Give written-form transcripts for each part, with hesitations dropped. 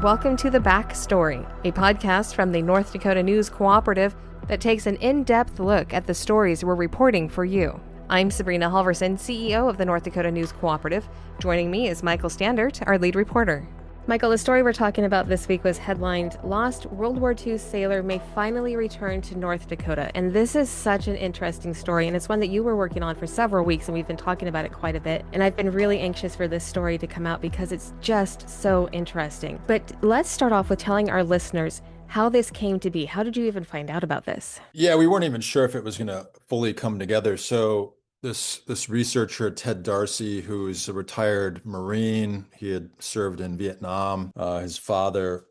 Welcome to The Backstory, a podcast from the North Dakota News Cooperative that takes an in-depth look at the stories we're reporting for you. I'm Sabrina Halverson, CEO of the North Dakota News Cooperative. Joining me is Michael Standaert, our lead reporter. Michael, the story we're talking about this week was headlined, Lost World War II Sailor May Finally Return to North Dakota. And this is such an interesting story, and it's one that you were working on for several weeks, and we've been talking about it quite a bit. And I've been really anxious for this story to come out because it's just so interesting. But let's start off with telling our listeners how this came to be. How did you even find out about this? Yeah, we weren't even sure if it was going to fully come together. So this researcher, Ted Darcy, who's a retired Marine, he had served in Vietnam. His father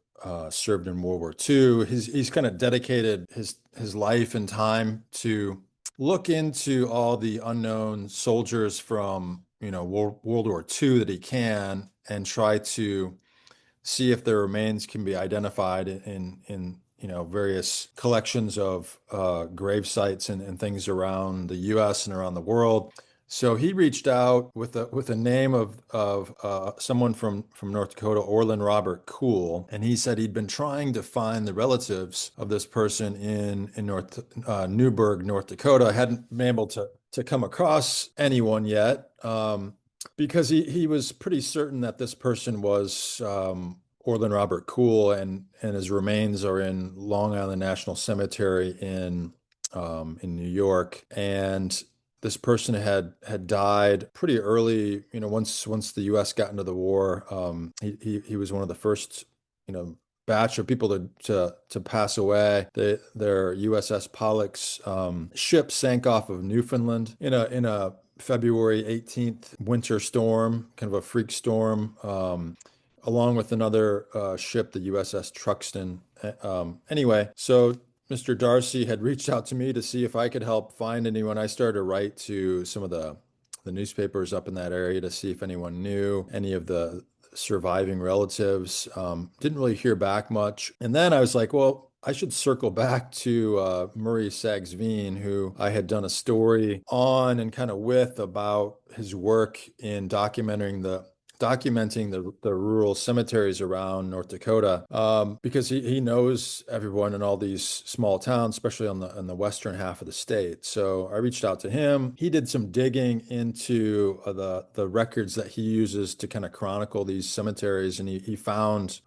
served in World War II. He's kind of dedicated his life and time to look into all the unknown soldiers from World War II that he can, and try to see if their remains can be identified in various collections of grave sites and things around the U.S. and around the world. So he reached out with a name of someone from North Dakota, Orlan Robert Cool, and he said he'd been trying to find the relatives of this person in Newburg, North Dakota. Hadn't been able to come across anyone yet, because he was pretty certain that this person was Orlan Robert Cool, and his remains are in Long Island National Cemetery in New York. And this person had died pretty early. Once the U.S. got into the war, he was one of the first batch of people to pass away. Their USS Pollux ship sank off of Newfoundland in a February 18th winter storm, kind of a freak storm, along with another ship, the USS Truxtun. Anyway, so Mr. Darcy had reached out to me to see if I could help find anyone. I started to write to some of the newspapers up in that area to see if anyone knew any of the surviving relatives. Didn't really hear back much. And then I was like, well, I should circle back to Murray Sagsveen, who I had done a story on and kind of with about his work in documenting the rural cemeteries around North Dakota, because he knows everyone in all these small towns, especially on the western half of the state. So I reached out to him. He did some digging into the records that he uses to kind of chronicle these cemeteries, and he found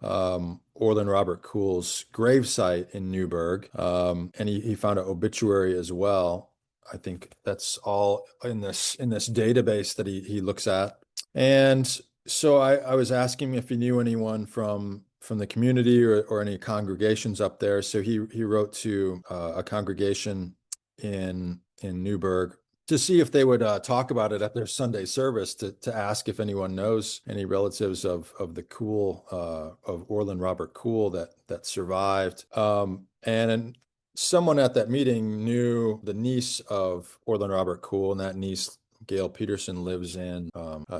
Orlan Robert Cool's gravesite in Newburg, and he found an obituary as well. I think that's all in this database that he looks at. And so I was asking if he knew anyone from the community or any congregations up there. So he wrote to a congregation in Newburg to see if they would talk about it at their Sunday service, to ask if anyone knows any relatives of the Cool, of Orlan Robert Cool that survived. And someone at that meeting knew the niece of Orlan Robert Cool, and that niece, Gayle Peterson, lives in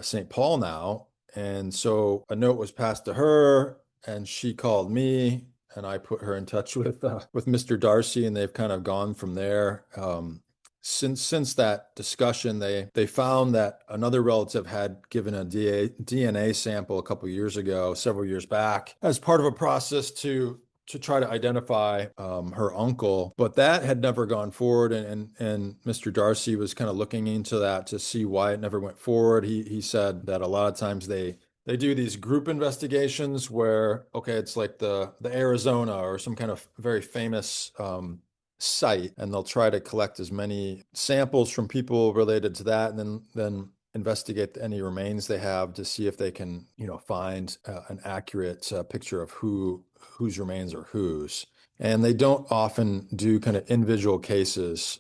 St. Paul now. And so a note was passed to her, and she called me, and I put her in touch with Mr. Darcy, and they've kind of gone from there. Since that discussion, they found that another relative had given a DNA sample a couple of years ago, several years back, as part of a process to try to identify her uncle, but that had never gone forward. And Mr. Darcy was kind of looking into that to see why it never went forward. He said that a lot of times they do these group investigations where, okay, it's like the Arizona or some kind of very famous site, and they'll try to collect as many samples from people related to that, and then investigate any remains they have to see if they can, find an accurate picture of whose remains are whose. And they don't often do kind of individual cases.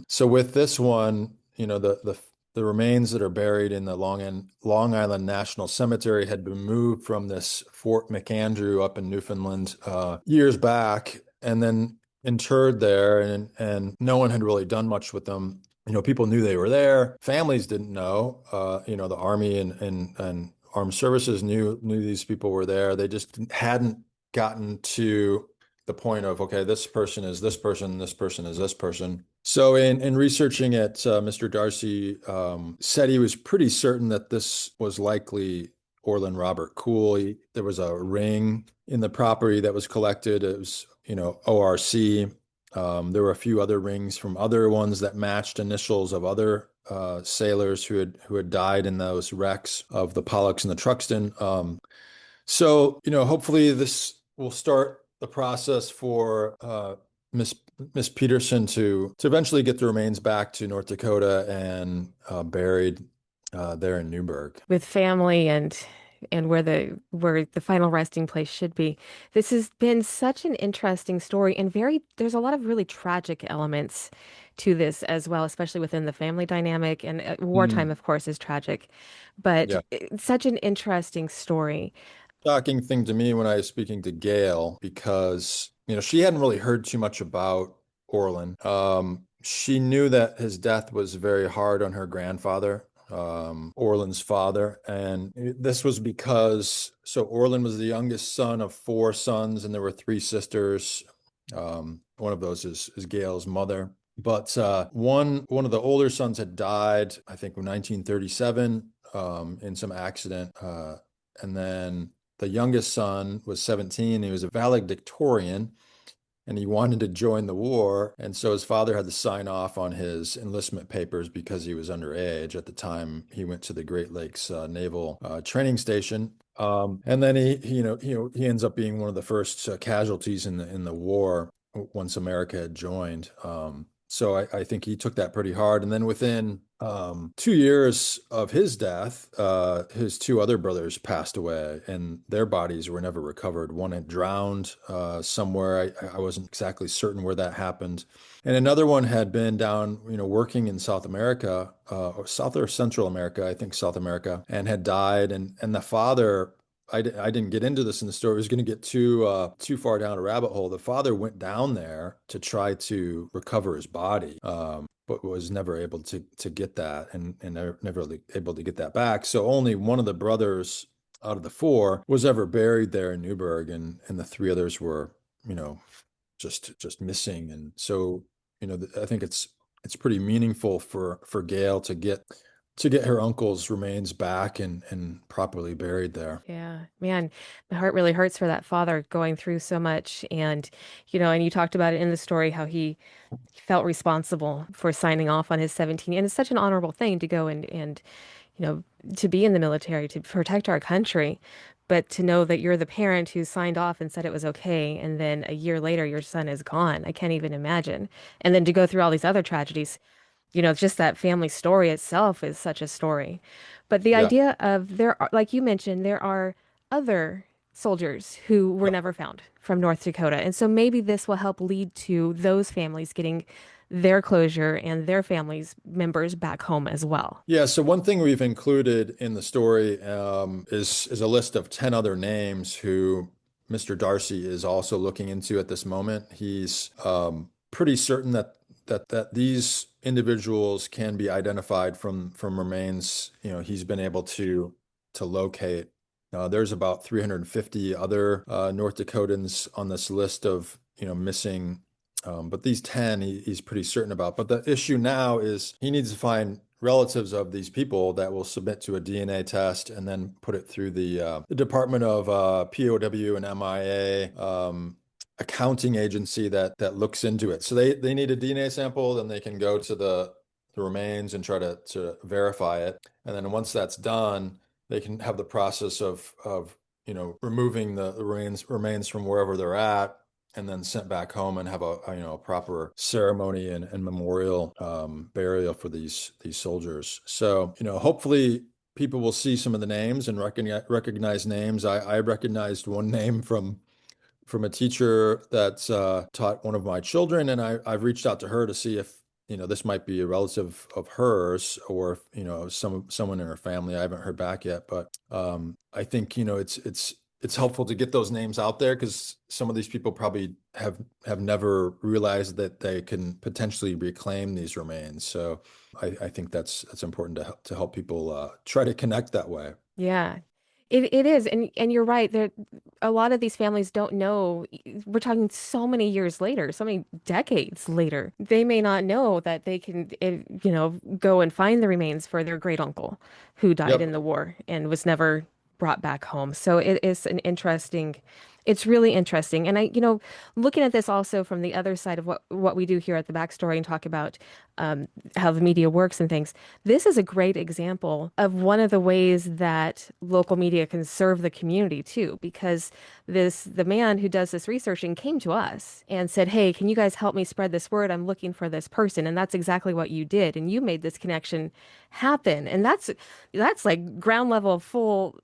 So with this one, the remains that are buried in the Long Island National Cemetery had been moved from this Fort McAndrew up in Newfoundland years back, and then interred there, and no one had really done much with them. People knew they were there. Families didn't know. The Army and Armed Services knew these people were there. They just hadn't gotten to the point of, okay, this person is this person, this person is this person. So in researching it, Mr. Darcy said he was pretty certain that this was likely Orlan Robert Cool. There was a ring in the property that was collected. It was, ORC. There were a few other rings from other ones that matched initials of other sailors who had died in those wrecks of the Pollux and the Truxtun. So, hopefully this will start the process for Miss Miss Peterson to eventually get the remains back to North Dakota and buried there in Newburg. With family and where the final resting place should be. This has been such an interesting story and there's a lot of really tragic elements to this as well, especially within the family dynamic and wartime, Mm, of course, is tragic, but yeah. it's such an interesting story. Shocking thing to me when I was speaking to Gayle, because, she hadn't really heard too much about Orlan. She knew that his death was very hard on her grandfather, Orlan's father. And this was because, so Orlan was the youngest son of four sons, and there were three sisters. One of those is Gayle's mother. But one of the older sons had died, I think, in 1937 in some accident. And then the youngest son was 17. He was a valedictorian and he wanted to join the war. And so his father had to sign off on his enlistment papers because he was underage at the time he went to the Great Lakes Naval Training Station. And then he ends up being one of the first casualties in the war once America had joined. So I think he took that pretty hard. And then within 2 years of his death, his two other brothers passed away, and their bodies were never recovered. One had drowned somewhere. I wasn't exactly certain where that happened. And another one had been down, working in South America, or South or Central America, I think South America, and had died. And the father, I didn't get into this in the story. It was going to get too far down a rabbit hole. The father went down there to try to recover his body, but was never able to get that, and never really able to get that back. So only one of the brothers out of the four was ever buried there in Newburg, and the three others were, just missing. And so, I think it's pretty meaningful for Gayle to get her uncle's remains back and properly buried there. Yeah, man, my heart really hurts for that father going through so much. And you talked about it in the story how he felt responsible for signing off on his 17. And it's such an honorable thing to go and you know, to be in the military, to protect our country. But to know that you're the parent who signed off and said it was okay, and then a year later your son is gone, I can't even imagine. And then to go through all these other tragedies, just that family story itself is such a story. But the Yeah. idea of like you mentioned, there are other soldiers who were Yep. never found from North Dakota. And so maybe this will help lead to those families getting their closure and their families members back home as well. Yeah, so one thing we've included in the story is a list of 10 other names who Mr. Darcy is also looking into at this moment. He's pretty certain that these individuals can be identified from remains, he's been able to locate. There's about 350 other North Dakotans on this list of, missing, but these 10 he's pretty certain about. But the issue now is he needs to find relatives of these people that will submit to a DNA test and then put it through the Department of POW and MIA accounting agency that looks into it. So they need a DNA sample, then they can go to the remains and try to verify it. And then once that's done, they can have the process of removing the remains from wherever they're at and then sent back home and have a proper ceremony and memorial burial for these soldiers. So, hopefully people will see some of the names and recognize names. I recognized one name from a teacher that's taught one of my children, and I've reached out to her to see if this might be a relative of hers, or if, someone in her family. I haven't heard back yet, but I think it's helpful to get those names out there because some of these people probably have never realized that they can potentially reclaim these remains. So I think that's important to help people try to connect that way. Yeah. It is, and you're right. There, a lot of these families don't know. We're talking so many years later, so many decades later. They may not know that they can, go and find the remains for their great uncle who died Yep. in the war and was never brought back home. So it is it's really interesting. And looking at this also from the other side of what we do here at the Backstory and talk about how the media works and things, this is a great example of one of the ways that local media can serve the community too, because the man who does this researching came to us and said, "Hey, can you guys help me spread this word? I'm looking for this person." And that's exactly what you did. And you made this connection happen. And that's like ground level full,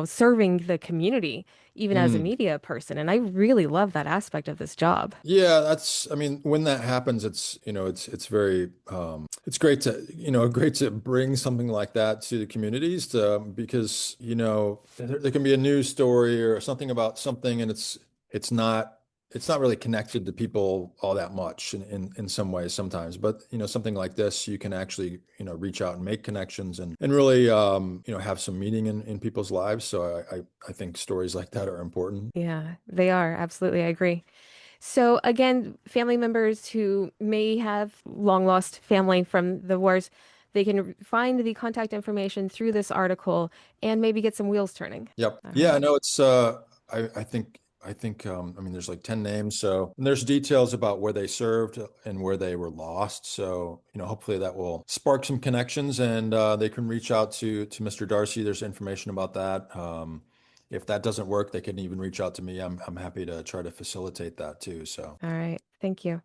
serving the community, even as a media person. And I really love that aspect of this job. Yeah, I mean, when that happens, it's very, it's great to bring something like that to the communities because, there can be a news story or something about something and it's not really connected to people all that much in some ways sometimes. But, something like this, you can actually, reach out and make connections and really, have some meaning in people's lives. So I think stories like that are important. Yeah, they are. Absolutely. I agree. So again, family members who may have long lost family from the wars, they can find the contact information through this article and maybe get some wheels turning. Yep. All Yeah, right. no, it's I think I mean there's like 10 names, so and there's details about where they served and where they were lost. So, hopefully that will spark some connections and they can reach out to Mr. Darcy. There's information about that. If that doesn't work, they can even reach out to me. I'm happy to try to facilitate that too. So All right. Thank you.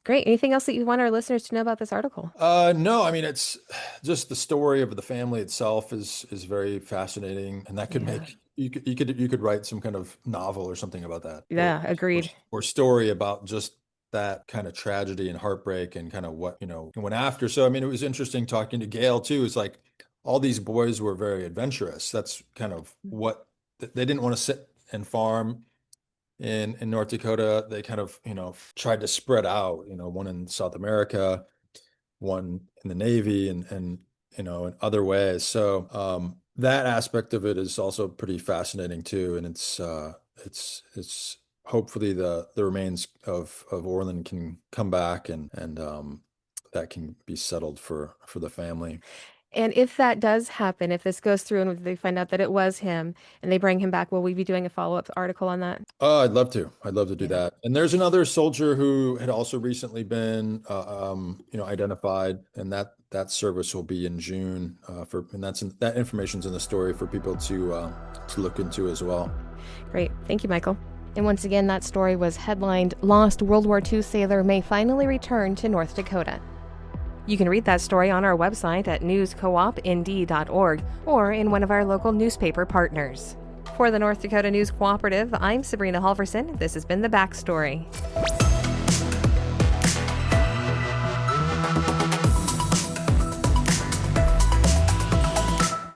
Great. Anything else that you want our listeners to know about this article? no, I mean it's just the story of the family itself is very fascinating, and that could Yeah. make you could write some kind of novel or something about that, Yeah, agreed. or story about just that kind of tragedy and heartbreak and kind of what went after. So I mean, it was interesting talking to Gayle too. It's like all these boys were very adventurous. That's kind of what they didn't want to sit and farm in North Dakota. They kind of tried to spread out. One in South America, one in the Navy, and in other ways. So that aspect of it is also pretty fascinating too. And it's hopefully the remains of Orlan can come back and that can be settled for the family. And if that does happen, if this goes through and they find out that it was him and they bring him back, will we be doing a follow-up article on that? I'd love to. I'd love to do Yeah. that. And there's another soldier who had also recently been, identified, and that service will be in June. And that information's in the story for people to look into as well. Great. Thank you, Michael. And once again, that story was headlined, "Lost World War II Sailor May Finally Return to North Dakota." You can read that story on our website at newscoopnd.org or in one of our local newspaper partners. For the North Dakota News Cooperative, I'm Sabrina Halverson. This has been The Backstory.